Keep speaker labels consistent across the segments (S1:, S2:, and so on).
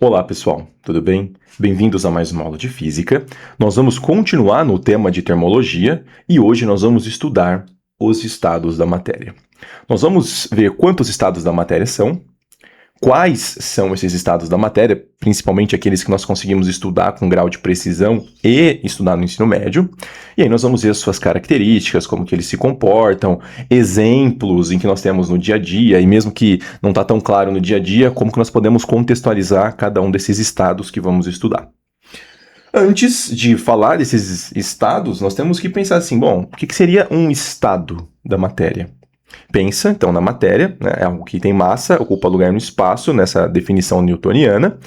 S1: Olá pessoal, tudo bem? Bem-vindos a mais uma aula de Física. Nós vamos continuar no tema de termologia e hoje nós vamos estudar os estados da matéria. Nós vamos ver quantos estados da matéria são, quais são esses estados da matéria, principalmente aqueles que nós conseguimos estudar com grau de precisão e estudar no ensino médio. E aí nós vamos ver suas características, como que eles se comportam, exemplos em que nós temos no dia a dia, e mesmo que não está tão claro no dia a dia, como que nós podemos contextualizar cada um desses estados que vamos estudar. Antes de falar desses estados, nós temos que pensar assim, bom, o que seria um estado da matéria? Pensa, então, na matéria, né, é algo que tem massa, ocupa lugar no espaço, nessa definição newtoniana,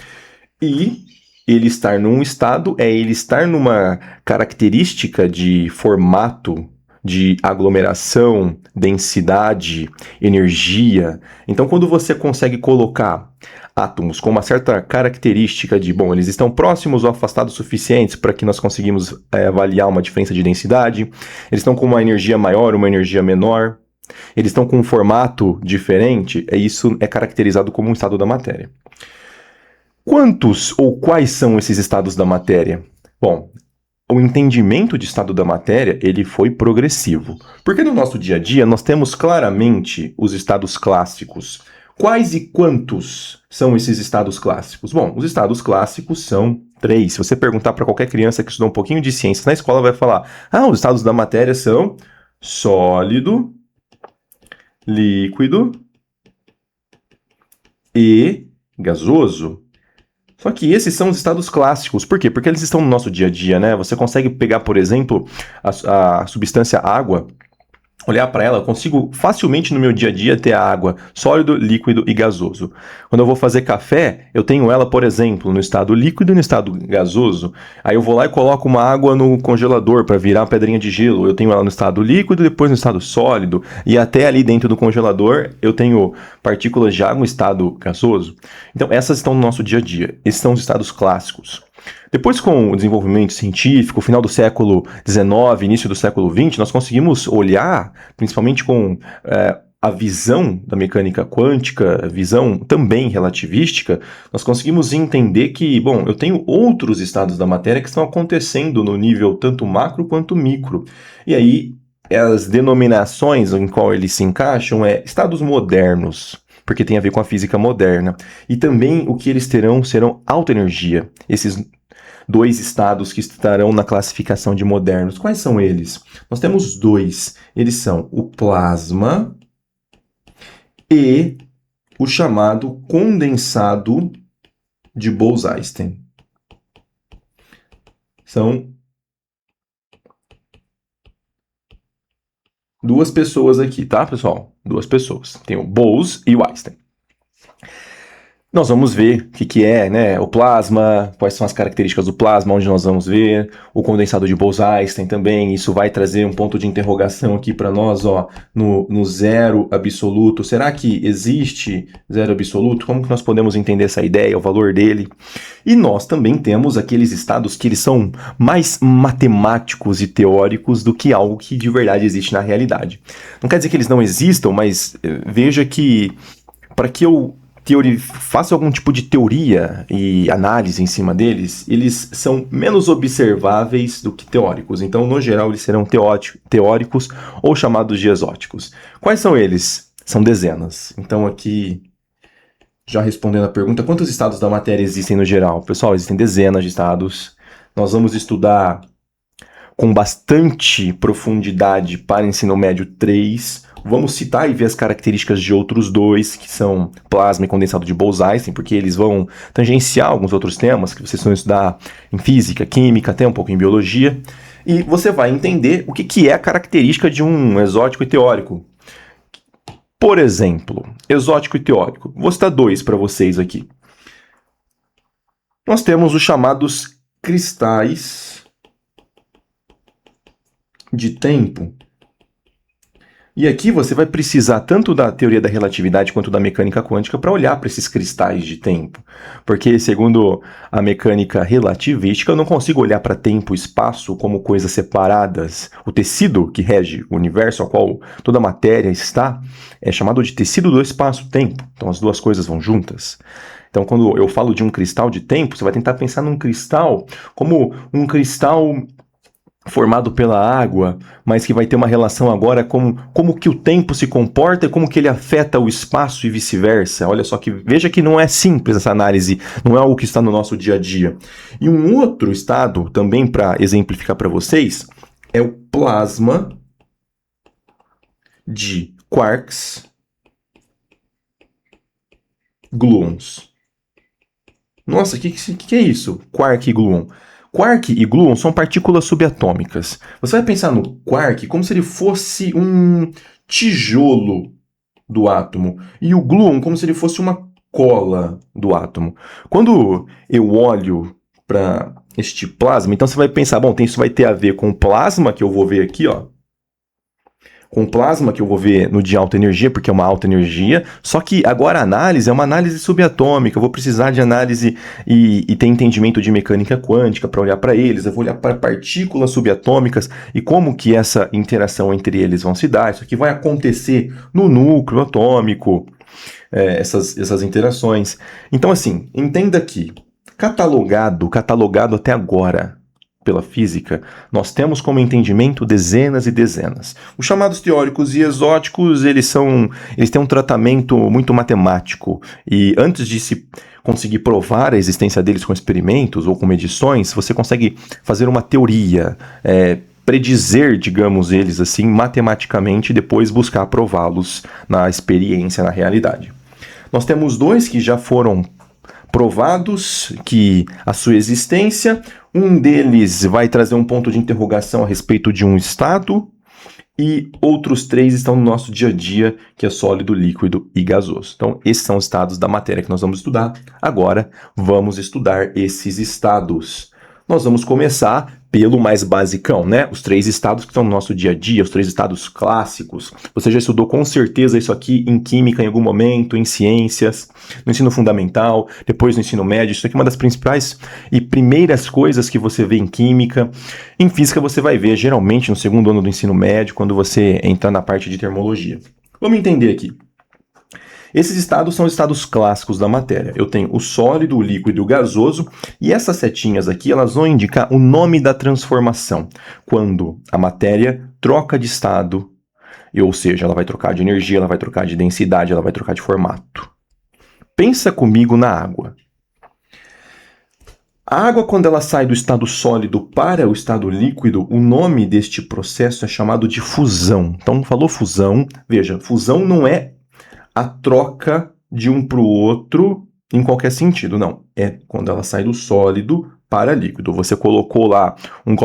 S1: e ele estar num estado é ele estar numa característica de formato, de aglomeração, densidade, energia. Então, quando você consegue colocar átomos com uma certa característica de, bom, eles estão próximos ou afastados suficientes para que nós conseguimos avaliar uma diferença de densidade, eles estão com uma energia maior, uma energia menor, eles estão com um formato diferente, isso é caracterizado como um estado da matéria. Quantos ou quais são esses estados da matéria? Bom, o entendimento de estado da matéria, ele foi progressivo. Porque no nosso dia a dia nós temos claramente os estados clássicos. Quais e quantos são esses estados clássicos? Bom, os estados clássicos são 3. Se você perguntar para qualquer criança que estudou um pouquinho de ciências na escola, vai falar: os estados da matéria são sólido, líquido e gasoso. Só que esses são os estados clássicos. Por quê? Porque eles estão no nosso dia a dia, né? Você consegue pegar, por exemplo, a substância água, olhar para ela, eu consigo facilmente no meu dia a dia ter a água sólido, líquido e gasoso. Quando eu vou fazer café, eu tenho ela, por exemplo, no estado líquido e no estado gasoso. Aí eu vou lá e coloco uma água no congelador para virar uma pedrinha de gelo. Eu tenho ela no estado líquido, depois no estado sólido. E até ali dentro do congelador eu tenho partículas de água no estado gasoso. Então essas estão no nosso dia a dia. Esses são os estados clássicos. Depois, com o desenvolvimento científico, final do século XIX, início do século XX, nós conseguimos olhar, principalmente com a visão da mecânica quântica, a visão também relativística, nós conseguimos entender que, bom, eu tenho outros estados da matéria que estão acontecendo no nível tanto macro quanto micro. E aí, as denominações em qual eles se encaixam estados modernos, porque tem a ver com a física moderna. E também o que eles terão serão alta energia. Esses 2 estados que estarão na classificação de modernos. Quais são eles? Nós temos 2. Eles são o plasma e o chamado condensado de Bose-Einstein. São 2 pessoas aqui, tá, pessoal? 2 pessoas. Tem o Bose e o Einstein. Nós vamos ver o que é, né, o plasma, quais são as características do plasma, onde nós vamos ver, o condensado de Bose-Einstein também, isso vai trazer um ponto de interrogação aqui para nós, ó, no zero absoluto. Será que existe zero absoluto? Como que nós podemos entender essa ideia, o valor dele? E nós também temos aqueles estados que eles são mais matemáticos e teóricos do que algo que de verdade existe na realidade. Não quer dizer que eles não existam, mas veja que para que eu faça algum tipo de teoria e análise em cima deles, eles são menos observáveis do que teóricos. Então, no geral, eles serão teóricos ou chamados de exóticos. Quais são eles? São dezenas. Então, aqui, já respondendo a pergunta, quantos estados da matéria existem no geral? Pessoal, existem dezenas de estados. Nós vamos estudar com bastante profundidade para ensino médio 3. Vamos citar e ver as características de outros 2, que são plasma e condensado de Bose-Einstein, porque eles vão tangenciar alguns outros temas que vocês vão estudar em física, química, até um pouco em biologia. E você vai entender o que é a característica de um exótico e teórico. Por exemplo, exótico e teórico. Vou citar 2 para vocês aqui. Nós temos os chamados cristais de tempo. E aqui você vai precisar tanto da teoria da relatividade quanto da mecânica quântica para olhar para esses cristais de tempo. Porque, segundo a mecânica relativística, eu não consigo olhar para tempo e espaço como coisas separadas. O tecido que rege o universo ao qual toda a matéria está é chamado de tecido do espaço-tempo. Então as duas coisas vão juntas. Então, quando eu falo de um cristal de tempo, você vai tentar pensar num cristal como um cristal formado pela água, mas que vai ter uma relação agora com como que o tempo se comporta e como que ele afeta o espaço e vice-versa. Olha só que veja que não é simples essa análise, não é algo que está no nosso dia a dia. E um outro estado, também para exemplificar para vocês, é o plasma de quarks gluons. Nossa, o que é isso? Quark e gluon. Quark e gluon são partículas subatômicas. Você vai pensar no quark como se ele fosse um tijolo do átomo e o gluon como se ele fosse uma cola do átomo. Quando eu olho para este plasma, então você vai pensar, bom, isso vai ter a ver com o plasma que eu vou ver aqui, ó, com plasma que eu vou ver no de alta energia, porque é uma alta energia, só que agora a análise é uma análise subatômica, eu vou precisar de análise e ter entendimento de mecânica quântica para olhar para eles, eu vou olhar para partículas subatômicas e como que essa interação entre eles vão se dar, isso aqui vai acontecer no núcleo atômico, essas interações. Então assim, entenda que catalogado até agora, pela física, nós temos como entendimento dezenas e dezenas. Os chamados teóricos e exóticos, eles têm um tratamento muito matemático, e antes de se conseguir provar a existência deles com experimentos ou com medições, você consegue fazer uma teoria, predizer, digamos eles assim, matematicamente, e depois buscar prová-los na experiência, na realidade. Nós temos dois que já foram provados que a sua existência, um deles vai trazer um ponto de interrogação a respeito de um estado, e outros três estão no nosso dia a dia, que é sólido, líquido e gasoso. Então, esses são os estados da matéria que nós vamos estudar. Agora, vamos estudar esses estados. Nós vamos começar pelo mais basicão, né? Os três estados que estão no nosso dia a dia, os três estados clássicos. Você já estudou com certeza isso aqui em química em algum momento, em ciências, no ensino fundamental, depois no ensino médio. Isso aqui é uma das principais e primeiras coisas que você vê em química. Em física você vai ver geralmente no segundo ano do ensino médio, quando você entrar na parte de termologia. Vamos entender aqui. Esses estados são estados clássicos da matéria. Eu tenho o sólido, o líquido e o gasoso, e essas setinhas aqui, elas vão indicar o nome da transformação, quando a matéria troca de estado, ou seja, ela vai trocar de energia, ela vai trocar de densidade, ela vai trocar de formato. Pensa comigo na água. A água, quando ela sai do estado sólido para o estado líquido, o nome deste processo é chamado de fusão. Então, falou fusão, veja, fusão não é a troca de um para o outro em qualquer sentido, não. É quando ela sai do sólido para líquido. Você colocou lá um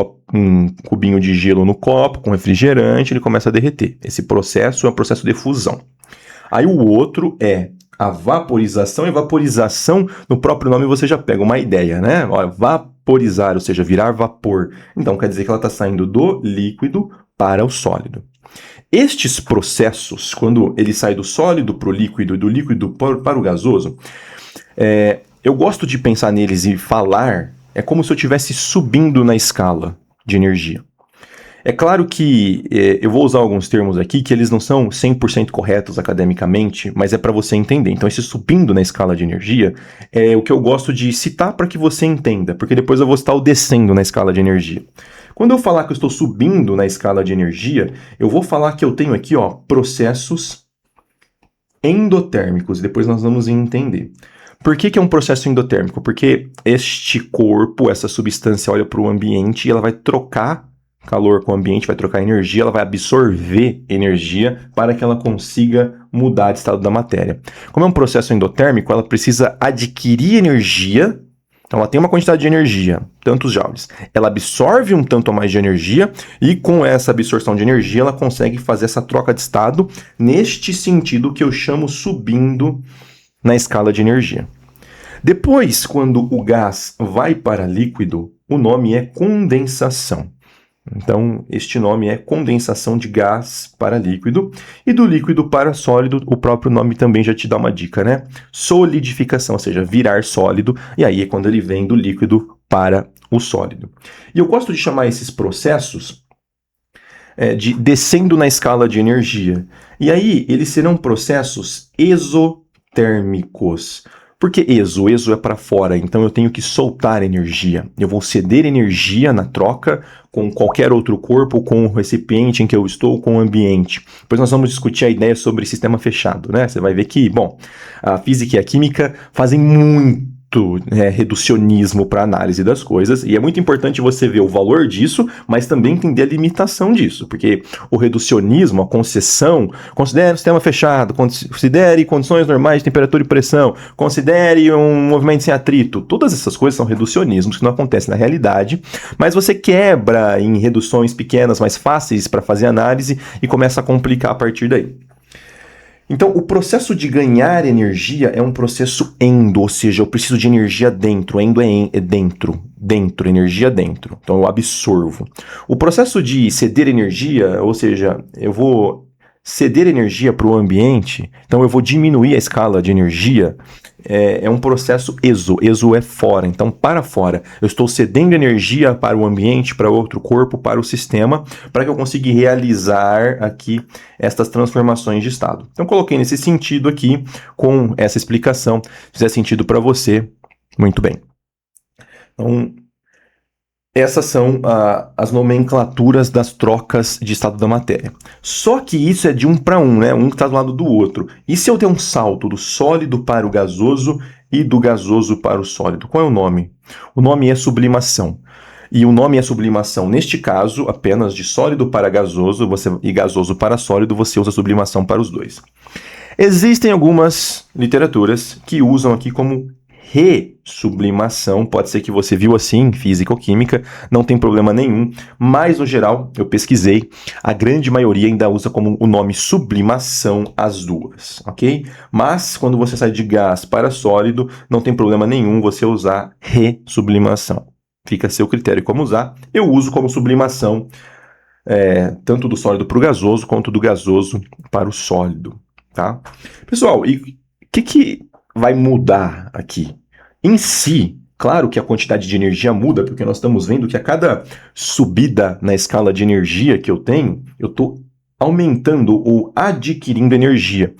S1: cubinho de gelo no copo com refrigerante, ele começa a derreter. Esse processo é o processo de fusão. Aí o outro é a vaporização, e vaporização, no próprio nome você já pega uma ideia, né? Olha, vaporizar, ou seja, virar vapor. Então quer dizer que ela está saindo do líquido para o sólido. Estes processos, quando ele sai do sólido para o líquido e do líquido para o gasoso, eu gosto de pensar neles e falar, é como se eu estivesse subindo na escala de energia. É claro que eu vou usar alguns termos aqui que eles não são 100% corretos academicamente, mas é para você entender. Então, esse subindo na escala de energia é o que eu gosto de citar para que você entenda, porque depois eu vou estar descendo na escala de energia. Quando eu falar que eu estou subindo na escala de energia, eu vou falar que eu tenho aqui, ó, processos endotérmicos. Depois nós vamos entender. Por que é um processo endotérmico? Porque este corpo, essa substância olha para o ambiente e ela vai trocar calor com o ambiente, vai trocar energia, ela vai absorver energia para que ela consiga mudar de estado da matéria. Como é um processo endotérmico, ela precisa adquirir energia. Então, ela tem uma quantidade de energia, tantos joules. Ela absorve um tanto a mais de energia e, com essa absorção de energia, ela consegue fazer essa troca de estado neste sentido que eu chamo subindo na escala de energia. Depois, quando o gás vai para líquido, o nome é condensação. Então, este nome é condensação de gás para líquido, e do líquido para sólido, o próprio nome também já te dá uma dica, né? Solidificação, ou seja, virar sólido, e aí é quando ele vem do líquido para o sólido. E eu gosto de chamar esses processos de descendo na escala de energia. E aí, eles serão processos exotérmicos. Por que exo? Exo é para fora, então eu tenho que soltar energia. Eu vou ceder energia na troca com qualquer outro corpo, com o recipiente em que eu estou, com o ambiente. Depois nós vamos discutir a ideia sobre sistema fechado, né? Você vai ver que, bom, a física e a química fazem muito reducionismo para análise das coisas, e é muito importante você ver o valor disso, mas também entender a limitação disso, porque o reducionismo, a concessão, considere o sistema fechado, considere condições normais de temperatura e pressão, considere um movimento sem atrito, todas essas coisas são reducionismos que não acontecem na realidade, mas você quebra em reduções pequenas, mais fáceis para fazer análise e começa a complicar a partir daí. Então, o processo de ganhar energia é um processo endo, ou seja, eu preciso de energia dentro. Endo é dentro, energia dentro. Então, eu absorvo. O processo de ceder energia, ou seja, eu vou ceder energia para o ambiente, então eu vou diminuir a escala de energia, é um processo exo. Exo é fora, então para fora. Eu estou cedendo energia para o ambiente, para outro corpo, para o sistema, para que eu consiga realizar aqui estas transformações de estado. Então coloquei nesse sentido aqui, com essa explicação. Se fizer sentido para você, muito bem. Então, essas são as nomenclaturas das trocas de estado da matéria. Só que isso é de um para um, né? Um que está do lado do outro. E se eu der um salto do sólido para o gasoso e do gasoso para o sólido? Qual é o nome? O nome é sublimação. E o nome é sublimação, neste caso, apenas de sólido para gasoso e gasoso para sólido, você usa sublimação para os dois. Existem algumas literaturas que usam aqui como ressublimação, pode ser que você viu assim em física ou química, não tem problema nenhum, mas no geral, eu pesquisei, a grande maioria ainda usa como o nome sublimação as duas, ok? Mas quando você sai de gás para sólido, não tem problema nenhum você usar ressublimação. Fica a seu critério como usar. Eu uso como sublimação tanto do sólido para o gasoso, quanto do gasoso para o sólido, tá? Pessoal, e o que vai mudar aqui? Em si, claro que a quantidade de energia muda, porque nós estamos vendo que a cada subida na escala de energia que eu tenho, eu estou aumentando ou adquirindo energia.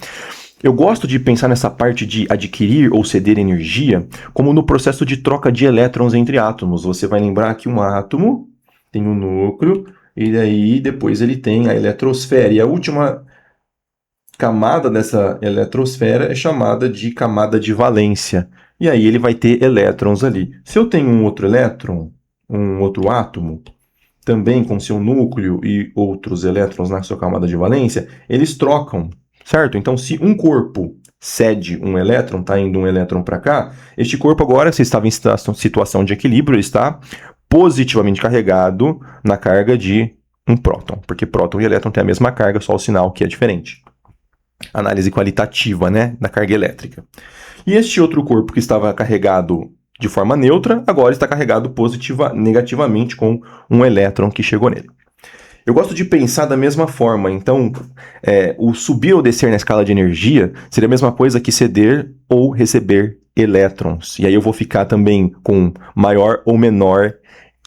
S1: Eu gosto de pensar nessa parte de adquirir ou ceder energia como no processo de troca de elétrons entre átomos. Você vai lembrar que um átomo tem um núcleo, e daí depois ele tem a eletrosfera. E a última camada dessa eletrosfera é chamada de camada de valência. E aí ele vai ter elétrons ali. Se eu tenho um outro elétron, um outro átomo, também com seu núcleo e outros elétrons na sua camada de valência, eles trocam, certo? Então, se um corpo cede um elétron, está indo um elétron para cá, este corpo agora, se estava em situação de equilíbrio, ele está positivamente carregado na carga de um próton, porque próton e elétron têm a mesma carga, só o sinal que é diferente. Análise qualitativa, né, da carga elétrica. E este outro corpo que estava carregado de forma neutra, agora está carregado negativamente com um elétron que chegou nele. Eu gosto de pensar da mesma forma, então o subir ou descer na escala de energia seria a mesma coisa que ceder ou receber elétrons. E aí eu vou ficar também com maior ou menor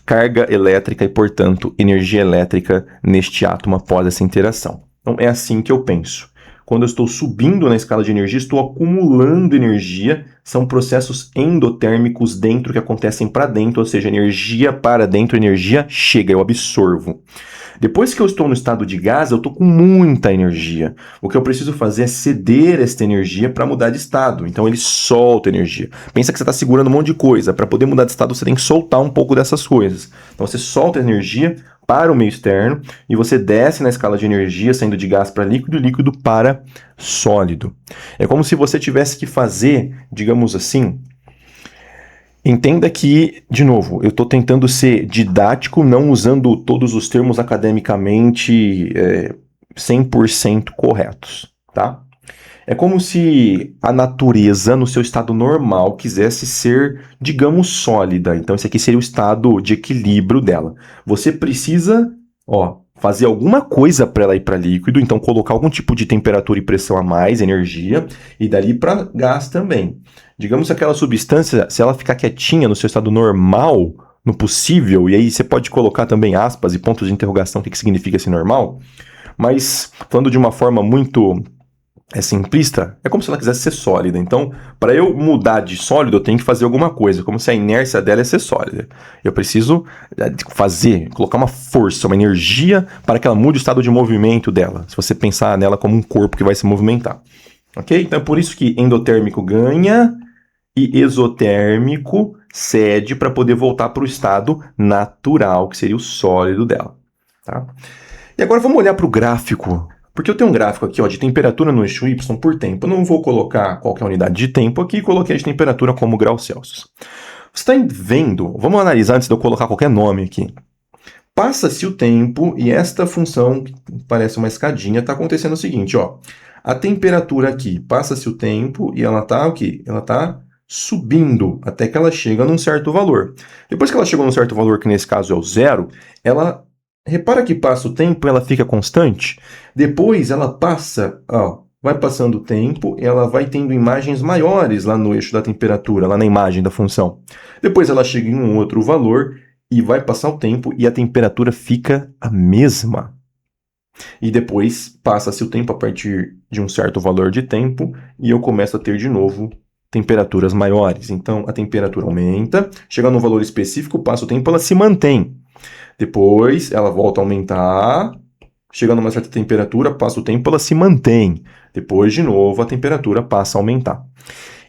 S1: carga elétrica e, portanto, energia elétrica neste átomo após essa interação. Então é assim que eu penso. Quando eu estou subindo na escala de energia, estou acumulando energia, são processos endotérmicos dentro que acontecem para dentro, ou seja, energia para dentro, energia chega, eu absorvo. Depois que eu estou no estado de gás, eu estou com muita energia. O que eu preciso fazer é ceder esta energia para mudar de estado. Então ele solta energia. Pensa que você está segurando um monte de coisa. Para poder mudar de estado, você tem que soltar um pouco dessas coisas. Então você solta energia para o meio externo e você desce na escala de energia, saindo de gás para líquido e líquido para sólido. É como se você tivesse que fazer, digamos assim, entenda que, de novo, eu estou tentando ser didático, não usando todos os termos academicamente 100% corretos, tá? É como se a natureza, no seu estado normal, quisesse ser, digamos, sólida. Então, esse aqui seria o estado de equilíbrio dela. Você precisa, fazer alguma coisa para ela ir para líquido, então colocar algum tipo de temperatura e pressão a mais, energia, e dali para gás também. Digamos que aquela substância, se ela ficar quietinha no seu estado normal, no possível, e aí você pode colocar também aspas e pontos de interrogação, o que significa esse normal, mas falando de uma forma muito é simplista, é como se ela quisesse ser sólida. Então, para eu mudar de sólido, eu tenho que fazer alguma coisa, como se a inércia dela é ser sólida. Eu preciso colocar uma força, uma energia para que ela mude o estado de movimento dela. Se você pensar nela como um corpo que vai se movimentar. Ok? Então, é por isso que endotérmico ganha e exotérmico cede para poder voltar para o estado natural, que seria o sólido dela. Tá? E agora vamos olhar para o gráfico. Porque eu tenho um gráfico aqui ó, de temperatura no eixo Y por tempo. Eu não vou colocar qualquer unidade de tempo aqui, coloquei de temperatura como graus Celsius. Você está vendo, vamos analisar antes de eu colocar qualquer nome aqui. Passa-se o tempo e esta função, que parece uma escadinha, está acontecendo o seguinte, ó. A temperatura aqui, passa-se o tempo e ela está o quê? Ela está subindo até que ela chega num certo valor. Depois que ela chegou num certo valor, que nesse caso é o zero, ela... Repara que passa o tempo e ela fica constante. Depois ela passa, ó, vai passando o tempo, ela vai tendo imagens maiores lá no eixo da temperatura, lá na imagem da função. Depois ela chega em um outro valor e vai passar o tempo e a temperatura fica a mesma. E depois passa-se o tempo a partir de um certo valor de tempo e eu começo a ter de novo temperaturas maiores. Então a temperatura aumenta, chega num valor específico, passa o tempo, ela se mantém. Depois ela volta a aumentar, chega numa certa temperatura, passa o tempo, ela se mantém. Depois, de novo, a temperatura passa a aumentar.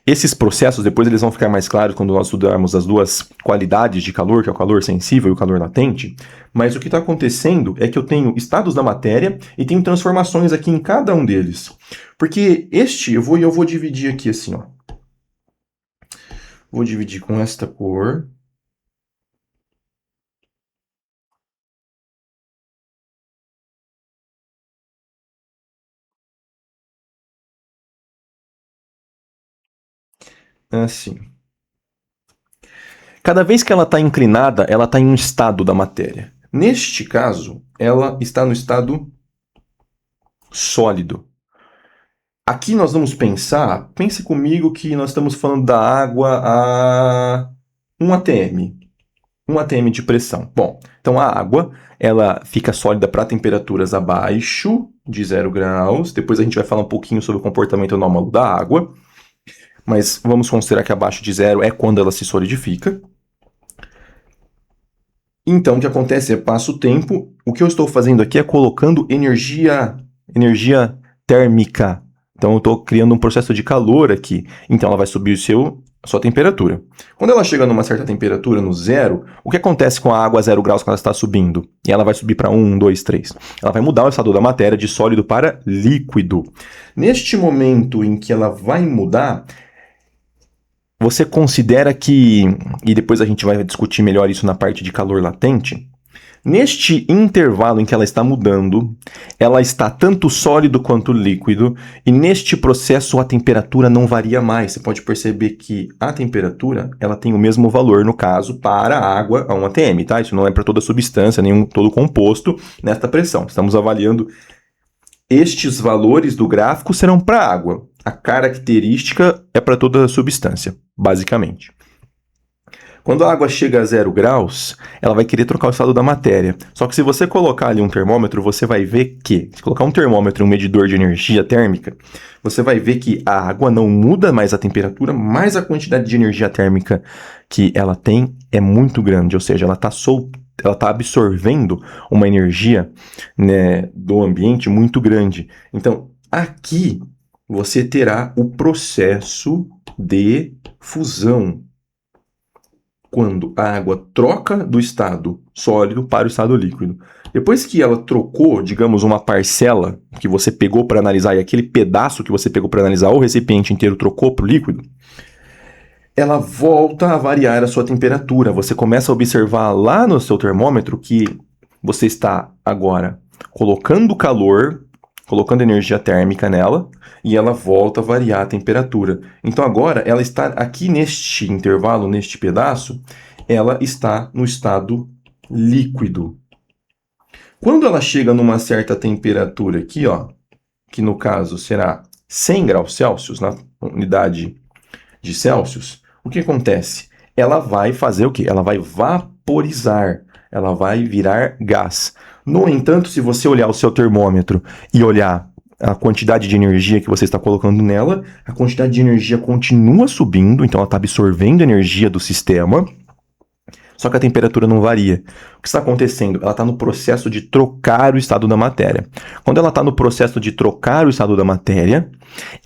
S1: Esses processos, depois eles vão ficar mais claros quando nós estudarmos as duas qualidades de calor, que é o calor sensível e o calor latente. Mas o que está acontecendo é que eu tenho estados da matéria e tenho transformações aqui em cada um deles. Porque este, eu vou dividir aqui assim, ó. Vou dividir com esta cor. Assim. Cada vez que ela está inclinada, ela está em um estado da matéria. Neste caso, ela está no estado sólido. Aqui nós vamos pensar, pense comigo que nós estamos falando da água a 1 atm, 1 atm de pressão. Bom, então a água, ela fica sólida para temperaturas abaixo de 0 graus. Depois a gente vai falar um pouquinho sobre o comportamento anômalo da água. Mas vamos considerar que abaixo de 0 é quando ela se solidifica. Então, o que acontece é, passa o tempo, o que eu estou fazendo aqui é colocando energia térmica. Então, eu estou criando um processo de calor aqui. Então, ela vai subir a sua temperatura. Quando ela chega numa certa temperatura, no zero, o que acontece com a água a 0 graus quando ela está subindo? E ela vai subir para 1, 2, 3. Ela vai mudar o estado da matéria de sólido para líquido. Neste momento em que ela vai mudar, você considera que, e depois a gente vai discutir melhor isso na parte de calor latente, neste intervalo em que ela está mudando, ela está tanto sólido quanto líquido, e neste processo a temperatura não varia mais. Você pode perceber que a temperatura ela tem o mesmo valor, no caso, para a água a 1 atm, tá? Isso não é para toda substância, nem todo composto nesta pressão. Estamos avaliando estes valores do gráfico serão para a água. A característica é para toda substância, basicamente. Quando a água chega a 0 graus, ela vai querer trocar o estado da matéria. Só que se você colocar ali um termômetro, você vai ver que, se colocar um termômetro e um medidor de energia térmica, você vai ver que a água não muda mais a temperatura, mas a quantidade de energia térmica que ela tem é muito grande, ou seja, ela está absorvendo uma energia, né, do ambiente muito grande. Então, aqui você terá o processo de fusão, quando a água troca do estado sólido para o estado líquido. Depois que ela trocou, digamos, uma parcela que você pegou para analisar, e aquele pedaço que você pegou para analisar, o recipiente inteiro trocou para o líquido, ela volta a variar a sua temperatura. Você começa a observar lá no seu termômetro que você está agora colocando calor, colocando energia térmica nela, e ela volta a variar a temperatura. Então agora ela está aqui neste intervalo, neste pedaço, ela está no estado líquido. Quando ela chega numa certa temperatura aqui, ó, que no caso será 100 graus Celsius, na unidade de Celsius, o que acontece? Ela vai fazer o quê? Ela vai vaporizar, ela vai virar gás. No entanto, se você olhar o seu termômetro e olhar a quantidade de energia que você está colocando nela, a quantidade de energia continua subindo, então ela está absorvendo energia do sistema, só que a temperatura não varia. O que está acontecendo? Ela está no processo de trocar o estado da matéria. Quando ela está no processo de trocar o estado da matéria,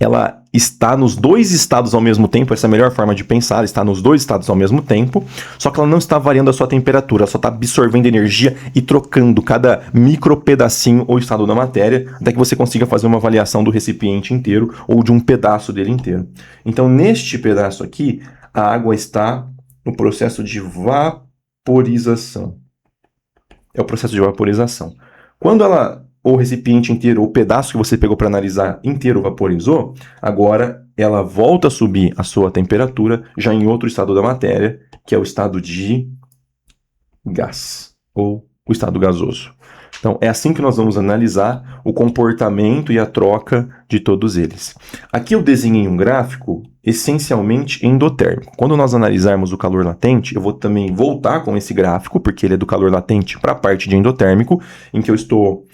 S1: ela está nos dois estados ao mesmo tempo, essa é a melhor forma de pensar, ela está nos dois estados ao mesmo tempo, só que ela não está variando a sua temperatura, ela só está absorvendo energia e trocando cada micro pedacinho ou estado da matéria, até que você consiga fazer uma avaliação do recipiente inteiro ou de um pedaço dele inteiro. Então, neste pedaço aqui, a água está no processo de vaporização. É o processo de vaporização. Quando o recipiente inteiro, ou o pedaço que você pegou para analisar inteiro vaporizou, agora ela volta a subir a sua temperatura já em outro estado da matéria, que é o estado de gás, ou o estado gasoso. Então, é assim que nós vamos analisar o comportamento e a troca de todos eles. Aqui eu desenhei um gráfico essencialmente endotérmico. Quando nós analisarmos o calor latente, eu vou também voltar com esse gráfico, porque ele é do calor latente para a parte de endotérmico, em que eu estou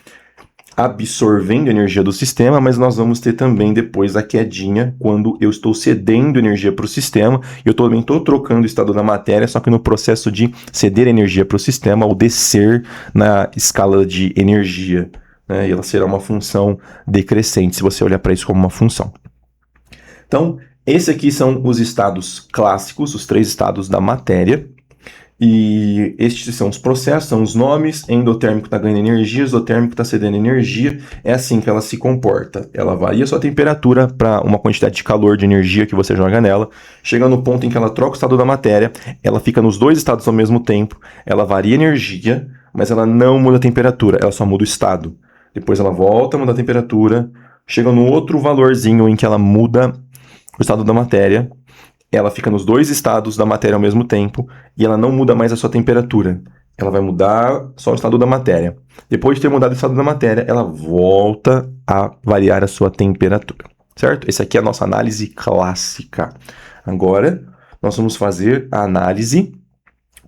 S1: absorvendo energia do sistema, mas nós vamos ter também depois a quedinha quando eu estou cedendo energia para o sistema. Eu também estou trocando o estado da matéria, só que no processo de ceder energia para o sistema ou descer na escala de energia, né? E ela será uma função decrescente, se você olhar para isso como uma função. Então, esses aqui são os estados clássicos, os 3 estados da matéria. E estes são os processos, são os nomes. Endotérmico está ganhando energia, exotérmico está cedendo energia. É assim que ela se comporta. Ela varia sua temperatura para uma quantidade de calor, de energia que você joga nela. Chega no ponto em que ela troca o estado da matéria, ela fica nos 2 estados ao mesmo tempo, ela varia energia, mas ela não muda a temperatura, ela só muda o estado. Depois ela volta a mudar a temperatura, chega no outro valorzinho em que ela muda o estado da matéria, ela fica nos 2 estados da matéria ao mesmo tempo e ela não muda mais a sua temperatura. Ela vai mudar só o estado da matéria. Depois de ter mudado o estado da matéria, ela volta a variar a sua temperatura, certo? Essa aqui é a nossa análise clássica. Agora, nós vamos fazer a análise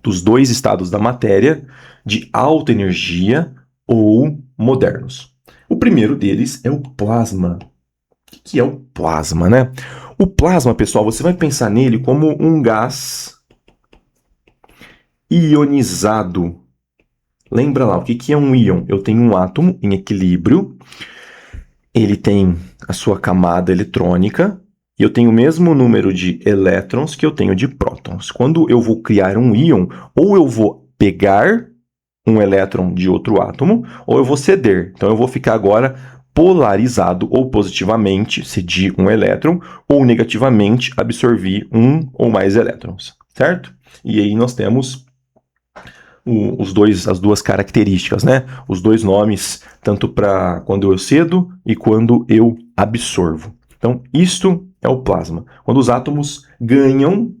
S1: dos 2 estados da matéria de alta energia ou modernos. O primeiro deles é o plasma. O que é o plasma, né? O plasma, pessoal, você vai pensar nele como um gás ionizado. Lembra lá, o que é um íon? Eu tenho um átomo em equilíbrio, ele tem a sua camada eletrônica, e eu tenho o mesmo número de elétrons que eu tenho de prótons. Quando eu vou criar um íon, ou eu vou pegar um elétron de outro átomo, ou eu vou ceder. Então eu vou ficar agora polarizado ou positivamente, cedi um elétron, ou negativamente absorvi um ou mais elétrons, certo? E aí nós temos as 2 características, né? Os 2 nomes, tanto para quando eu cedo e quando eu absorvo. Então, isto é o plasma. Quando os átomos ganham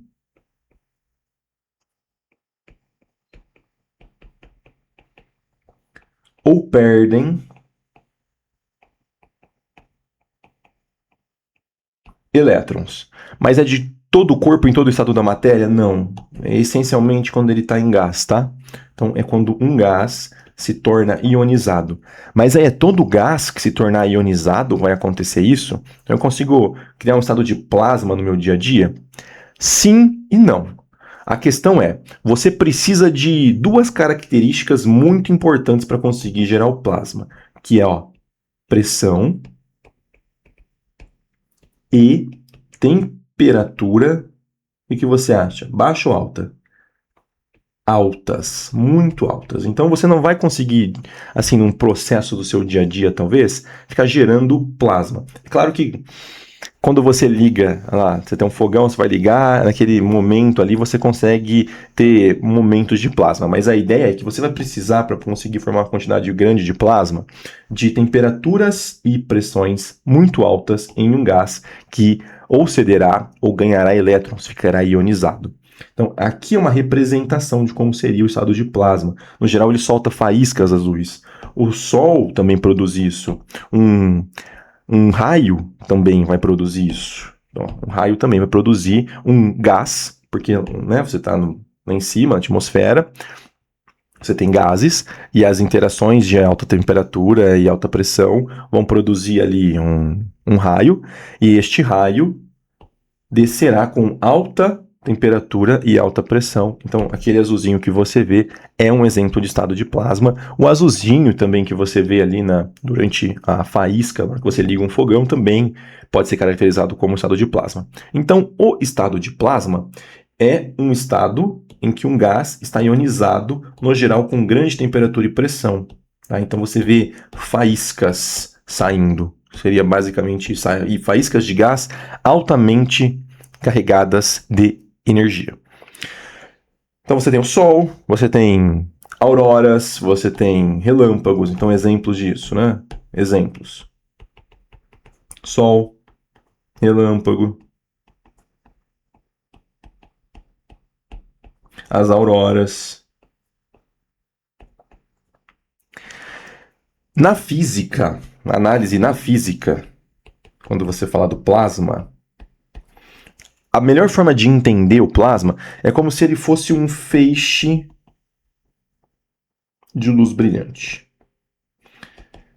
S1: ou perdem elétrons. Mas é de todo o corpo, em todo o estado da matéria? Não. É essencialmente quando ele está em gás, tá? Então, é quando um gás se torna ionizado. Mas aí é todo gás que se tornar ionizado, vai acontecer isso? Então, eu consigo criar um estado de plasma no meu dia a dia? Sim e não. A questão é, você precisa de 2 características muito importantes para conseguir gerar o plasma, que é, pressão e temperatura. E o que você acha? Baixa ou alta? Altas, muito altas. Então você não vai conseguir, assim, num processo do seu dia a dia, talvez, ficar gerando plasma. É claro que quando você liga, lá, você tem um fogão, você vai ligar, naquele momento ali você consegue ter momentos de plasma, mas a ideia é que você vai precisar, para conseguir formar uma quantidade grande de plasma, de temperaturas e pressões muito altas em um gás que ou cederá ou ganhará elétrons, ficará ionizado. Então, aqui é uma representação de como seria o estado de plasma. No geral, ele solta faíscas azuis. O Sol também produz isso. Um raio também vai produzir isso. Então, um raio também vai produzir um gás, porque, né, você está lá em cima, na atmosfera, Você tem gases e as interações de alta temperatura e alta pressão vão produzir ali um raio, e este raio descerá com alta temperatura e alta pressão. Então, aquele azulzinho que você vê é um exemplo de estado de plasma. O azulzinho também que você vê ali durante a faísca, que você liga um fogão, também pode ser caracterizado como estado de plasma. Então, o estado de plasma é um estado em que um gás está ionizado, no geral com grande temperatura e pressão. Tá? Então, você vê faíscas saindo. Seria basicamente isso. E faíscas de gás altamente carregadas de energia. Então você tem o Sol, você tem auroras, você tem relâmpagos. Então exemplos disso, né? Exemplos. Sol, relâmpago, as auroras. Na física, na análise na física, quando você fala do plasma, a melhor forma de entender o plasma é como se ele fosse um feixe de luz brilhante.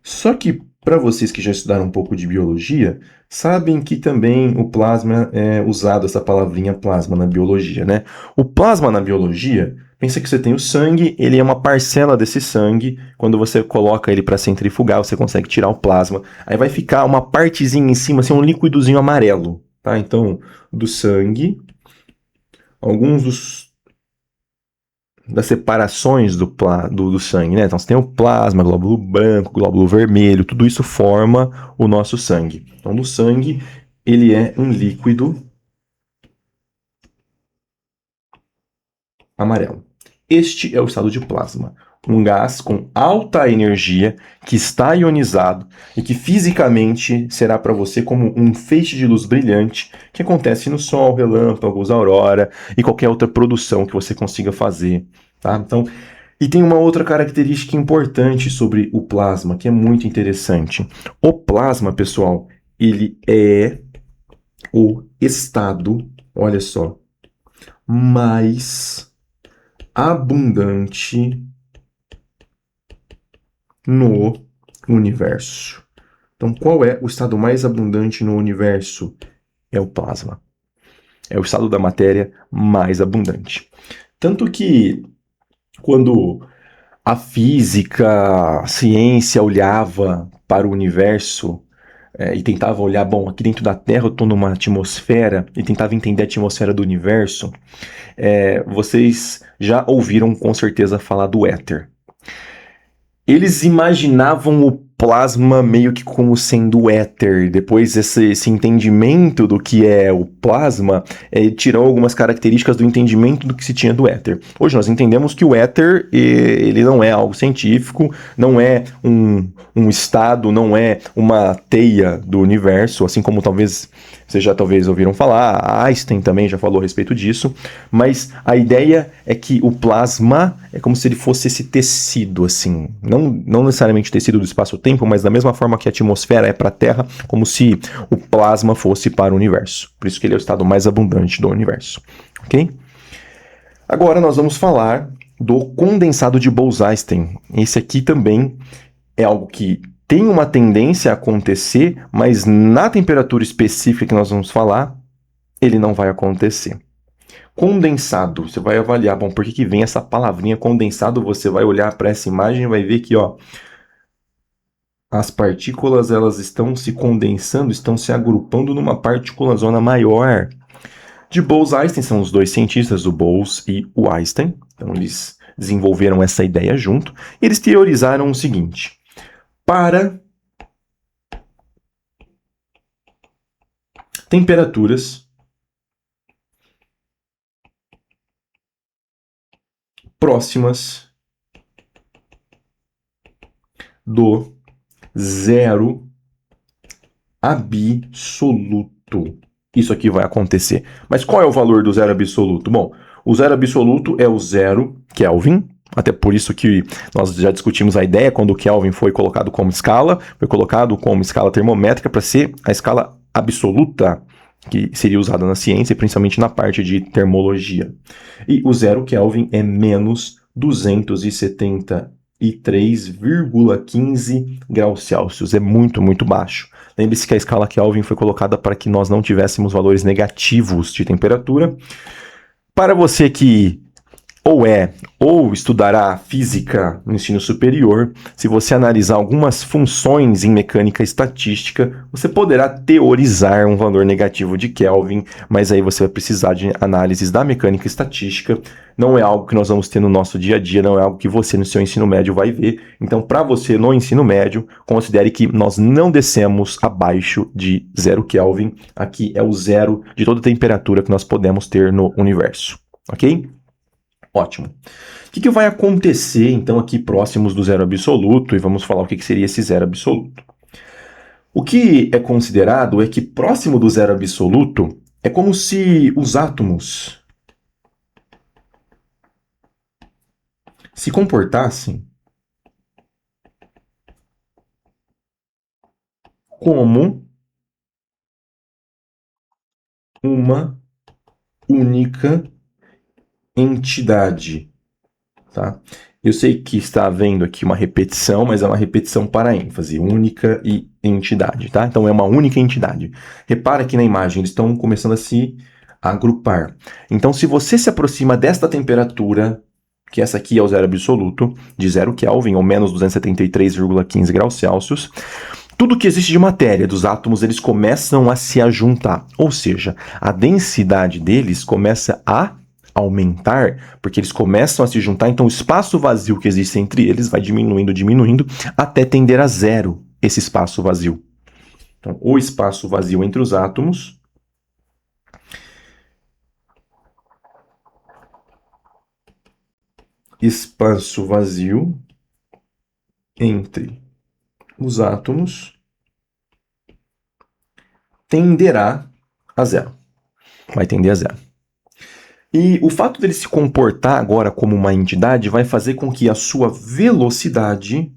S1: Só que, para vocês que já estudaram um pouco de biologia, sabem que também o plasma é usado, essa palavrinha plasma na biologia, né? O plasma na biologia, pensa que você tem o sangue, ele é uma parcela desse sangue, quando você coloca ele para centrifugar, você consegue tirar o plasma, aí vai ficar uma partezinha em cima, assim, um líquidozinho amarelo, tá? Então, do sangue, alguns das separações do sangue, né? Então você tem o plasma, glóbulo branco, glóbulo vermelho, tudo isso forma o nosso sangue. Então no sangue ele é um líquido amarelo. Este é o estado de plasma, um gás com alta energia que está ionizado e que fisicamente será para você como um feixe de luz brilhante que acontece no Sol, relâmpagos, aurora e qualquer outra produção que você consiga fazer. Tá? Então, e tem uma outra característica importante sobre o plasma, que é muito interessante. O plasma, pessoal, ele é o estado, olha só, mais abundante no universo. Então, qual é o estado mais abundante no universo? É o plasma. É o estado da matéria mais abundante. Tanto que, quando a física, a ciência olhava para o universo e tentava olhar, bom, aqui dentro da Terra eu estou numa atmosfera, e tentava entender a atmosfera do universo, vocês já ouviram com certeza falar do éter. Eles imaginavam o plasma meio que como sendo éter. Depois esse entendimento do que é o plasma tirou algumas características do entendimento do que se tinha do éter. Hoje nós entendemos que o éter ele não é algo científico, não é um estado, não é uma teia do universo, assim como vocês já talvez ouviram falar, Einstein também já falou a respeito disso, mas a ideia é que o plasma é como se ele fosse esse tecido, assim, não necessariamente tecido do espaço-tempo, mas da mesma forma que a atmosfera é para a Terra, como se o plasma fosse para o universo. Por isso que ele é o estado mais abundante do universo, ok? Agora nós vamos falar do condensado de Bose-Einstein. Esse aqui também é algo que tem uma tendência a acontecer, mas na temperatura específica que nós vamos falar, ele não vai acontecer. Condensado, você vai avaliar, bom, por que vem essa palavrinha condensado? Você vai olhar para essa imagem e vai ver que, ó, as partículas elas estão se condensando, estão se agrupando numa partícula-zona maior. De Bose-Einstein são os dois cientistas, o Bose e o Einstein. Então eles desenvolveram essa ideia junto. E eles teorizaram o seguinte: para temperaturas próximas do zero absoluto, isso aqui vai acontecer. Mas qual é o valor do zero absoluto? Bom, o zero absoluto é o zero Kelvin, até por isso que nós já discutimos a ideia quando o Kelvin foi colocado como escala termométrica para ser a escala absoluta que seria usada na ciência, principalmente na parte de termologia. E o zero Kelvin é menos 273,15 graus Celsius. É muito, muito baixo. Lembre-se que a escala Kelvin foi colocada para que nós não tivéssemos valores negativos de temperatura. Para você que ou estudará física no ensino superior, se você analisar algumas funções em mecânica estatística, você poderá teorizar um valor negativo de Kelvin, mas aí você vai precisar de análises da mecânica estatística. Não é algo que nós vamos ter no nosso dia a dia, não é algo que você no seu ensino médio vai ver. Então, para você no ensino médio, considere que nós não descemos abaixo de 0 Kelvin. Aqui é o zero de toda temperatura que nós podemos ter no universo, ok? Ótimo. O que vai acontecer, então, aqui próximos do zero absoluto? E vamos falar o que seria esse zero absoluto. O que é considerado é que próximo do zero absoluto é como se os átomos se comportassem como uma única entidade, tá? Eu sei que está havendo aqui uma repetição, mas é uma repetição para ênfase, única e entidade, tá? Então é uma única entidade. Repara que na imagem eles estão começando a se agrupar. Então se você se aproxima desta temperatura, que essa aqui é o zero absoluto, de 0 Kelvin, ou menos 273,15 graus Celsius, tudo que existe de matéria dos átomos, eles começam a se ajuntar, ou seja, a densidade deles começa a aumentar, porque eles começam a se juntar, então o espaço vazio que existe entre eles vai diminuindo, diminuindo, até tender a zero esse espaço vazio. Então, o espaço vazio entre os átomos espaço vazio entre os átomos tenderá a zero. Vai tender a zero. E o fato dele se comportar agora como uma entidade vai fazer com que a sua velocidade,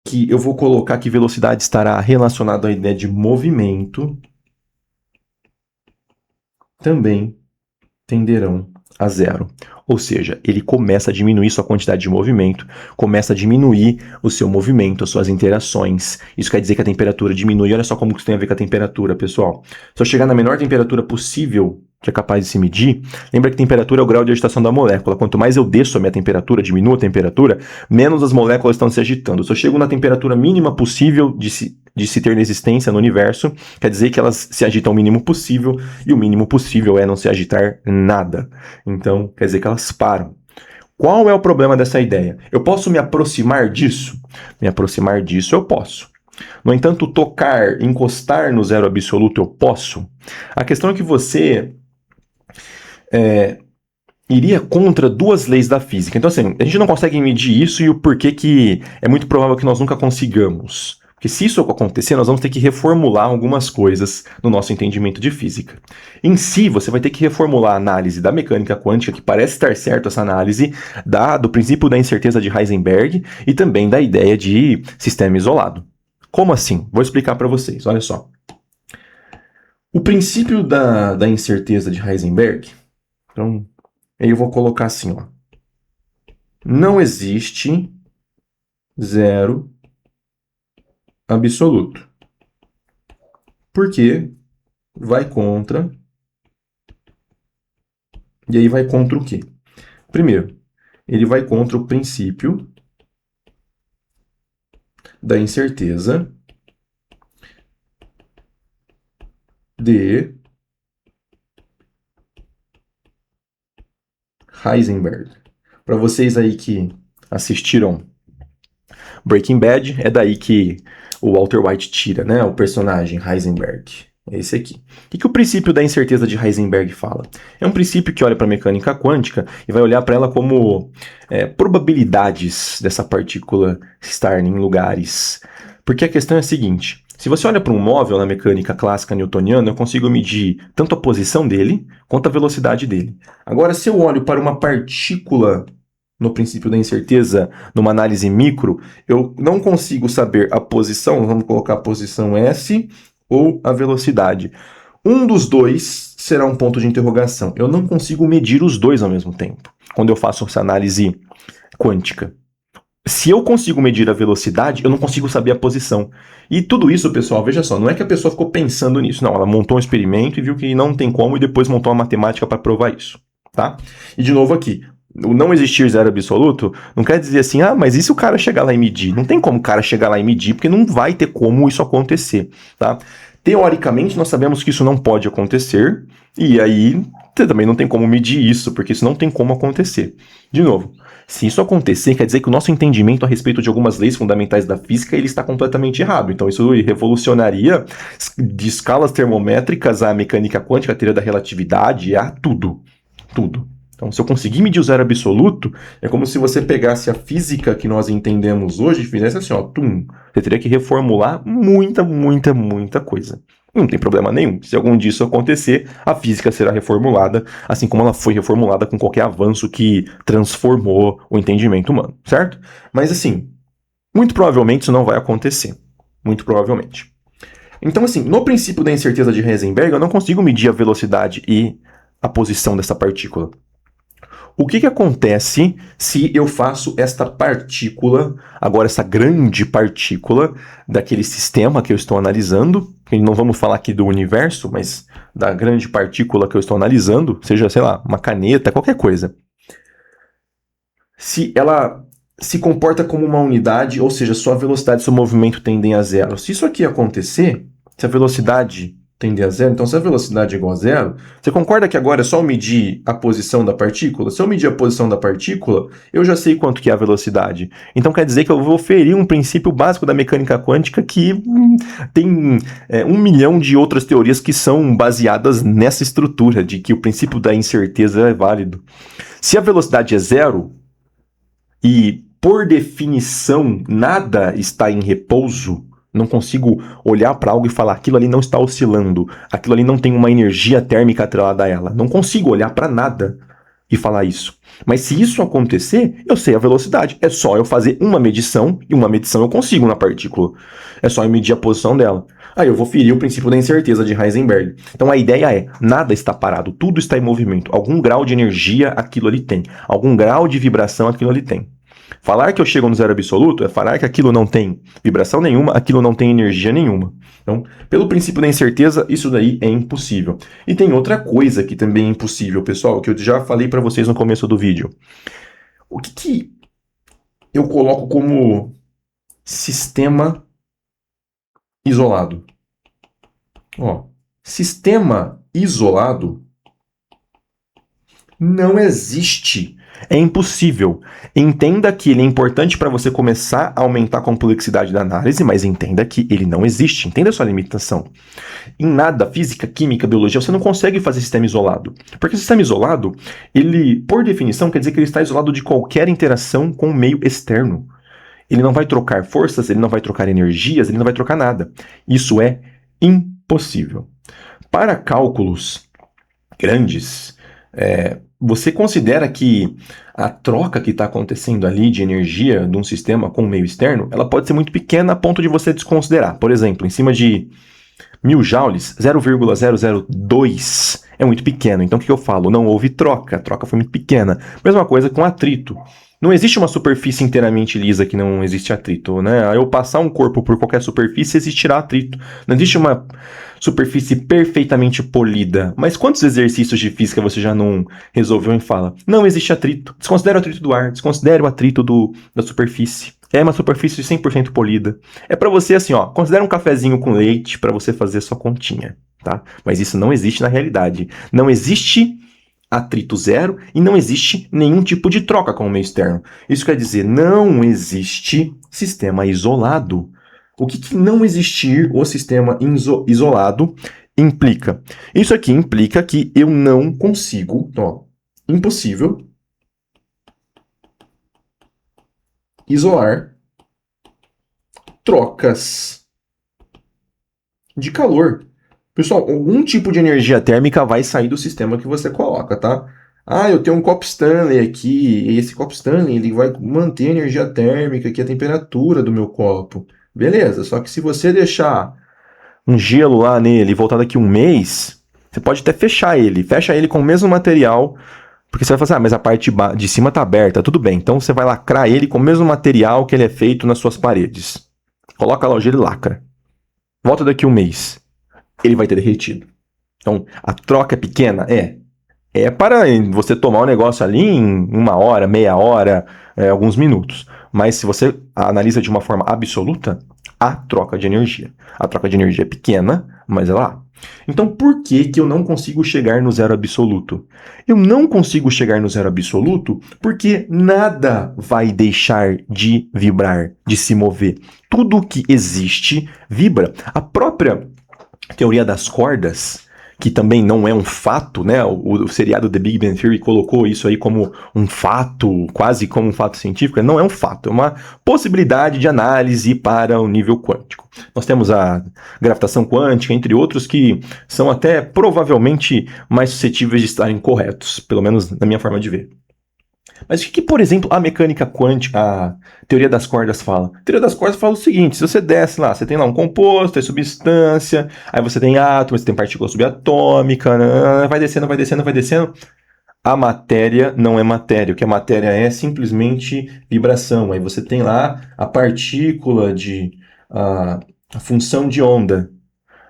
S1: que eu vou colocar que velocidade estará relacionada à ideia de movimento, também tenderão a zero. Ou seja, ele começa a diminuir sua quantidade de movimento, começa a diminuir o seu movimento, as suas interações. Isso quer dizer que a temperatura diminui. Olha só como isso tem a ver com a temperatura, pessoal. Se eu chegar na menor temperatura possível que é capaz de se medir, lembra que temperatura é o grau de agitação da molécula. Quanto mais eu desço a minha temperatura, diminuo a temperatura, menos as moléculas estão se agitando. Se eu chego na temperatura mínima possível de se ter existência no universo, quer dizer que elas se agitam o mínimo possível, e o mínimo possível é não se agitar nada. Então, quer dizer que elas param. Qual é o problema dessa ideia? Eu posso me aproximar disso? Me aproximar disso eu posso. No entanto, tocar, encostar no zero absoluto eu posso? A questão é que você iria contra duas leis da física. Então, assim, a gente não consegue medir isso e o porquê que é muito provável que nós nunca consigamos. Porque se isso acontecer, nós vamos ter que reformular algumas coisas no nosso entendimento de física. Em si, você vai ter que reformular a análise da mecânica quântica, que parece estar certo essa análise, do princípio da incerteza de Heisenberg e também da ideia de sistema isolado. Como assim? Vou explicar para vocês, olha só. O princípio da incerteza de Heisenberg, então, aí eu vou colocar assim, ó. Não existe zero absoluto. Porque vai contra. E aí vai contra o quê? Primeiro, ele vai contra o princípio da incerteza de Heisenberg. Para vocês aí que assistiram Breaking Bad, é daí que o Walter White tira, né, o personagem Heisenberg. É esse aqui. O que o princípio da incerteza de Heisenberg fala? É um princípio que olha para a mecânica quântica e vai olhar para ela como probabilidades dessa partícula estar em lugares. Porque a questão é a seguinte: se você olha para um móvel na mecânica clássica newtoniana, eu consigo medir tanto a posição dele quanto a velocidade dele. Agora, se eu olho para uma partícula no princípio da incerteza, numa análise micro, eu não consigo saber a posição, vamos colocar a posição S, ou a velocidade. Um dos dois será um ponto de interrogação. Eu não consigo medir os dois ao mesmo tempo, quando eu faço essa análise quântica. Se eu consigo medir a velocidade, eu não consigo saber a posição. E tudo isso, pessoal, veja só, não é que a pessoa ficou pensando nisso. Não, ela montou um experimento e viu que não tem como e depois montou uma matemática para provar isso, tá? E de novo aqui, o não existir zero absoluto não quer dizer assim, mas e se o cara chegar lá e medir? Não tem como o cara chegar lá e medir, porque não vai ter como isso acontecer, tá? Teoricamente, nós sabemos que isso não pode acontecer, e aí também não tem como medir isso, porque isso não tem como acontecer. De novo, se isso acontecer, quer dizer que o nosso entendimento a respeito de algumas leis fundamentais da física ele está completamente errado. Então isso revolucionaria de escalas termométricas à mecânica quântica, a teoria da relatividade, a tudo. Tudo. Então, se eu conseguir medir o zero absoluto, é como se você pegasse a física que nós entendemos hoje e fizesse assim, ó, tum. Você teria que reformular muita coisa. Não tem problema nenhum. Se algum disso acontecer, a física será reformulada, assim como ela foi reformulada com qualquer avanço que transformou o entendimento humano, certo? Mas assim, muito provavelmente isso não vai acontecer. Muito provavelmente. Então, assim, no princípio da incerteza de Heisenberg, eu não consigo medir a velocidade e a posição dessa partícula. O que acontece se eu faço esta partícula, agora essa grande partícula daquele sistema que eu estou analisando, não vamos falar aqui do universo, mas da grande partícula que eu estou analisando, seja, sei lá, uma caneta, qualquer coisa. Se ela se comporta como uma unidade, ou seja, sua velocidade e seu movimento tendem a zero. Se isso aqui acontecer, se a velocidade tender a zero, então se a velocidade é igual a zero, você concorda que agora é só eu medir a posição da partícula? Se eu medir a posição da partícula, eu já sei quanto que é a velocidade. Então quer dizer que eu vou ferir um princípio básico da mecânica quântica que tem 1 milhão de outras teorias que são baseadas nessa estrutura, de que o princípio da incerteza é válido. Se a velocidade é zero, e por definição nada está em repouso, não consigo olhar para algo e falar aquilo ali não está oscilando, aquilo ali não tem uma energia térmica atrelada a ela. Não consigo olhar para nada e falar isso. Mas se isso acontecer, eu sei a velocidade. É só eu fazer uma medição, e uma medição eu consigo na partícula. É só eu medir a posição dela. Aí eu vou ferir o princípio da incerteza de Heisenberg. Então a ideia é, nada está parado, tudo está em movimento. Algum grau de energia aquilo ali tem. Algum grau de vibração aquilo ali tem. Falar que eu chego no zero absoluto é falar que aquilo não tem vibração nenhuma, aquilo não tem energia nenhuma. Então, pelo princípio da incerteza, isso daí é impossível. E tem outra coisa que também é impossível, pessoal, que eu já falei para vocês no começo do vídeo. O que eu coloco como sistema isolado? Ó, sistema isolado não existe. É impossível. Entenda que ele é importante para você começar a aumentar a complexidade da análise, mas entenda que ele não existe. Entenda a sua limitação. Em nada, física, química, biologia, você não consegue fazer sistema isolado. Porque o sistema isolado, ele, por definição, quer dizer que ele está isolado de qualquer interação com o meio externo. Ele não vai trocar forças, ele não vai trocar energias, ele não vai trocar nada. Isso é impossível. Para cálculos grandes, você considera que a troca que está acontecendo ali de energia de um sistema com o meio externo, ela pode ser muito pequena a ponto de você desconsiderar. Por exemplo, em cima de 1000 joules, 0,002 é muito pequeno. Então o que eu falo? Não houve troca, a troca foi muito pequena. Mesma coisa com atrito. Não existe uma superfície inteiramente lisa que não existe atrito, né? Eu passar um corpo por qualquer superfície, existirá atrito. Não existe uma superfície perfeitamente polida. Mas quantos exercícios de física você já não resolveu e fala? Não existe atrito. Desconsidere o atrito do ar, desconsidere o atrito da superfície. É uma superfície 100% polida. É para você assim, ó, considera um cafezinho com leite para você fazer sua continha, tá? Mas isso não existe na realidade. Não existe atrito zero e não existe nenhum tipo de troca com o meio externo. Isso quer dizer, não existe sistema isolado. O que não existir o sistema isolado implica? Isso aqui implica que eu não consigo, ó, impossível, isolar trocas de calor. Pessoal, algum tipo de energia térmica vai sair do sistema que você coloca, tá? Eu tenho um copo Stanley aqui, e esse copo Stanley ele vai manter a energia térmica, aqui a temperatura do meu copo. Beleza, só que se você deixar um gelo lá nele e voltar daqui um mês, você pode até fechar ele. Fecha ele com o mesmo material, porque você vai falar assim, mas a parte de cima tá aberta, tudo bem. Então você vai lacrar ele com o mesmo material que ele é feito nas suas paredes. Coloca lá o gelo e lacra. Volta daqui um mês. Ele vai ter derretido. Então, a troca é pequena? É para você tomar o negócio ali em 1 hora, meia hora, alguns minutos. Mas se você analisa de uma forma absoluta, há troca de energia. A troca de energia é pequena, mas ela há. Então, por que eu não consigo chegar no zero absoluto? Eu não consigo chegar no zero absoluto porque nada vai deixar de vibrar, de se mover. Tudo que existe vibra. A própria teoria das cordas, que também não é um fato, né? O seriado The Big Bang Theory colocou isso aí como um fato, quase como um fato científico. Não é um fato, é uma possibilidade de análise para o nível quântico. Nós temos a gravitação quântica, entre outros, que são até provavelmente mais suscetíveis de estarem corretos, pelo menos na minha forma de ver. Mas o que, por exemplo, a mecânica quântica, a teoria das cordas fala? A teoria das cordas fala o seguinte, se você desce lá, você tem lá um composto, tem substância, aí você tem átomos, você tem partícula subatômica, vai descendo, vai descendo, vai descendo. A matéria não é matéria. O que a matéria é simplesmente vibração. Aí você tem lá a partícula a função de onda.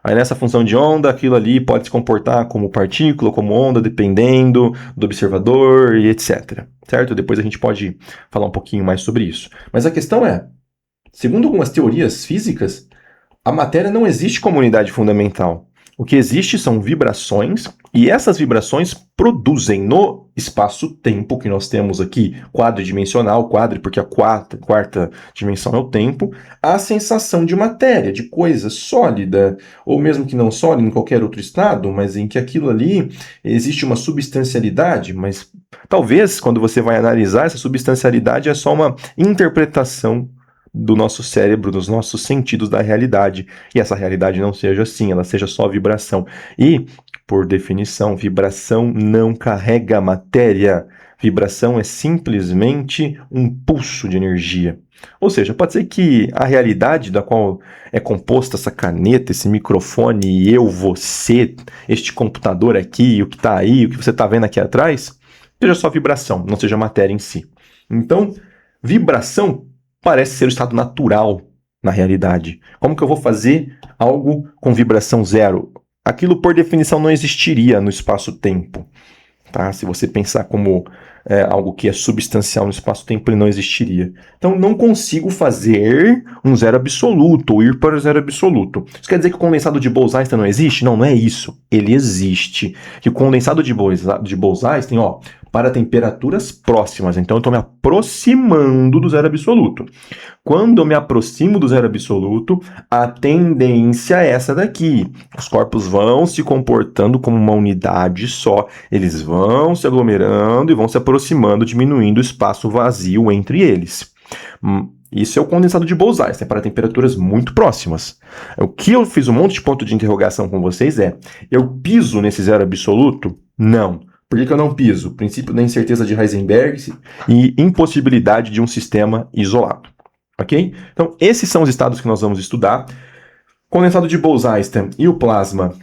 S1: Aí nessa função de onda, aquilo ali pode se comportar como partícula, como onda, dependendo do observador e etc. Certo? Depois a gente pode falar um pouquinho mais sobre isso. Mas a questão é, segundo algumas teorias físicas, a matéria não existe como unidade fundamental. O que existe são vibrações, e essas vibrações produzem no espaço-tempo que nós temos aqui, quadridimensional, porque a quarta dimensão é o tempo, a sensação de matéria, de coisa sólida, ou mesmo que não sólida em qualquer outro estado, mas em que aquilo ali existe uma substancialidade, mas talvez quando você vai analisar, essa substancialidade é só uma interpretação do nosso cérebro, dos nossos sentidos da realidade. E essa realidade não seja assim, ela seja só vibração. E, por definição, vibração não carrega matéria. Vibração é simplesmente um pulso de energia. Ou seja, pode ser que a realidade da qual é composta essa caneta, esse microfone, eu, você, este computador aqui, o que está aí, o que você está vendo aqui atrás, seja só vibração, não seja matéria em si. Então, vibração parece ser o estado natural na realidade. Como que eu vou fazer algo com vibração zero? Aquilo, por definição, não existiria no espaço-tempo. Tá? Se você pensar como algo que é substancial no espaço-tempo, ele não existiria. Então, não consigo fazer um zero absoluto, ou ir para o zero absoluto. Isso quer dizer que o condensado de Bose-Einstein não existe? Não, não é isso. Ele existe. E o condensado de Bose-Einstein, para temperaturas próximas. Então, eu estou me aproximando do zero absoluto. Quando eu me aproximo do zero absoluto, a tendência é essa daqui. Os corpos vão se comportando como uma unidade só. Eles vão se aglomerando e vão se aproximando, diminuindo o espaço vazio entre eles. Isso é o condensado de Bose-Einstein, para temperaturas muito próximas. O que eu fiz um monte de ponto de interrogação com vocês eu piso nesse zero absoluto? Não. Por que eu não piso? Princípio da incerteza de Heisenberg e impossibilidade de um sistema isolado. Ok? Então, esses são os estados que nós vamos estudar. Condensado de Bose-Einstein e o plasma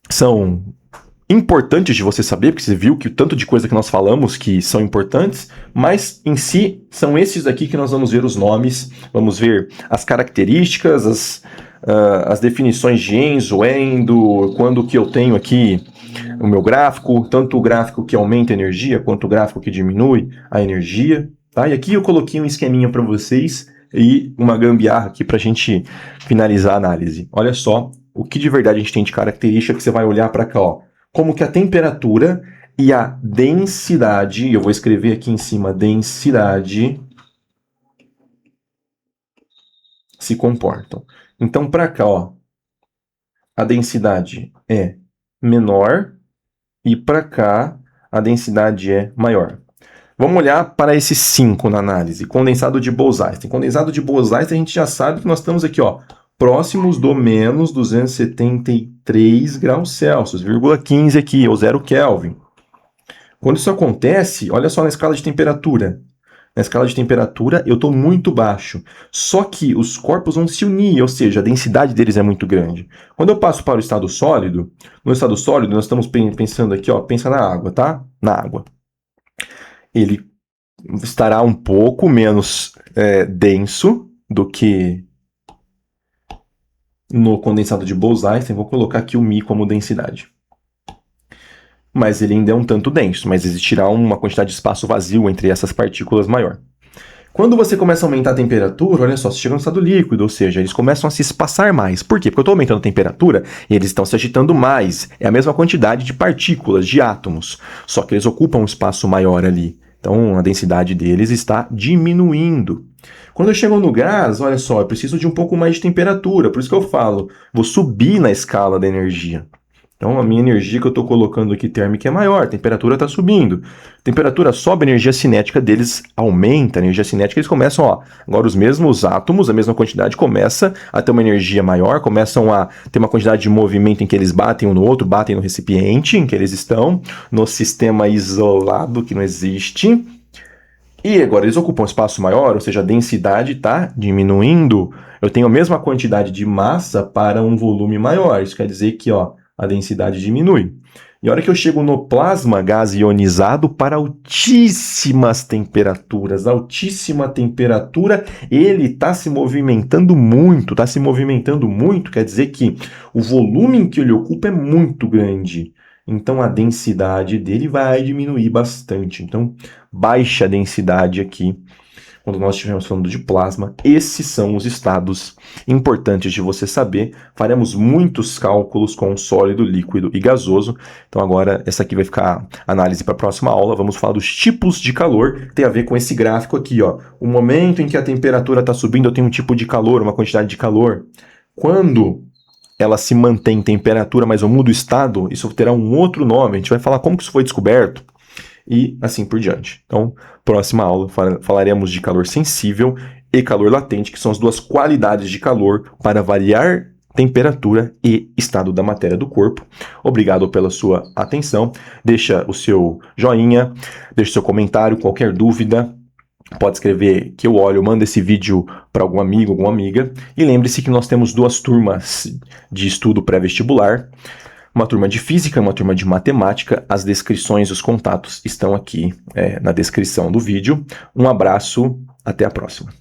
S1: são importantes de você saber, porque você viu que o tanto de coisa que nós falamos que são importantes, mas em si são esses aqui que nós vamos ver os nomes, vamos ver as características, as definições de Enzo, Endo, quando que eu tenho aqui o meu gráfico, tanto o gráfico que aumenta a energia, quanto o gráfico que diminui a energia. Tá? E aqui eu coloquei um esqueminha para vocês e uma gambiarra aqui para a gente finalizar a análise. Olha só o que de verdade a gente tem de característica que você vai olhar para cá, como que a temperatura e a densidade, eu vou escrever aqui em cima, densidade, se comportam. Então, para cá, a densidade é menor e para cá a densidade é maior. Vamos olhar para esses 5 na análise. Condensado de Bose-Einstein. Condensado de Bose-Einstein, a gente já sabe que nós estamos aqui, próximos do menos 273 graus Celsius, 0,15 aqui, ou 0 Kelvin. Quando isso acontece, olha só na escala de temperatura. Na escala de temperatura, eu estou muito baixo. Só que os corpos vão se unir, ou seja, a densidade deles é muito grande. Quando eu passo para o estado sólido, no estado sólido nós estamos pensando aqui, ó, pensa na água, tá? Na água. Ele estará um pouco menos denso do que no condensado de Bose-Einstein. Vou colocar aqui o μ como densidade. Mas ele ainda é um tanto denso, mas existirá uma quantidade de espaço vazio entre essas partículas maior. Quando você começa a aumentar a temperatura, olha só, você chega no estado líquido, ou seja, eles começam a se espaçar mais. Por quê? Porque eu estou aumentando a temperatura e eles estão se agitando mais. É a mesma quantidade de partículas, de átomos, só que eles ocupam um espaço maior ali. Então, a densidade deles está diminuindo. Quando eu chego no gás, olha só, eu preciso de um pouco mais de temperatura, por isso que eu falo, vou subir na escala da energia. Então, a minha energia que eu estou colocando aqui térmica é maior, a temperatura está subindo. A temperatura sobe, a energia cinética deles aumenta, a energia cinética eles começam, ó, agora os mesmos átomos, a mesma quantidade, começa a ter uma energia maior, começam a ter uma quantidade de movimento em que eles batem um no outro, batem no recipiente em que eles estão, no sistema isolado que não existe. E agora eles ocupam um espaço maior, ou seja, a densidade está diminuindo. Eu tenho a mesma quantidade de massa para um volume maior. Isso quer dizer que, ó, a densidade diminui. E a hora que eu chego no plasma gás ionizado para altíssima temperatura, ele está se movimentando muito, quer dizer que o volume que ele ocupa é muito grande. Então a densidade dele vai diminuir bastante. Então, baixa densidade aqui. Quando nós estivermos falando de plasma, esses são os estados importantes de você saber. Faremos muitos cálculos com sólido, líquido e gasoso. Então agora essa aqui vai ficar análise para a próxima aula. Vamos falar dos tipos de calor. Tem a ver com esse gráfico aqui, ó. O momento em que a temperatura está subindo, eu tenho um tipo de calor, uma quantidade de calor. Quando ela se mantém em temperatura, mas eu mudo o estado, isso terá um outro nome. A gente vai falar como que isso foi descoberto e assim por diante. Então, próxima aula falaremos de calor sensível e calor latente, que são as duas qualidades de calor para variar temperatura e estado da matéria do corpo. Obrigado pela sua atenção. Deixa o seu joinha, deixa o seu comentário, qualquer dúvida. Pode escrever que eu olho, manda esse vídeo para algum amigo, alguma amiga. E lembre-se que nós temos 2 turmas de estudo pré-vestibular. Uma turma de física, uma turma de matemática. As descrições e os contatos estão aqui na descrição do vídeo. Um abraço, até a próxima.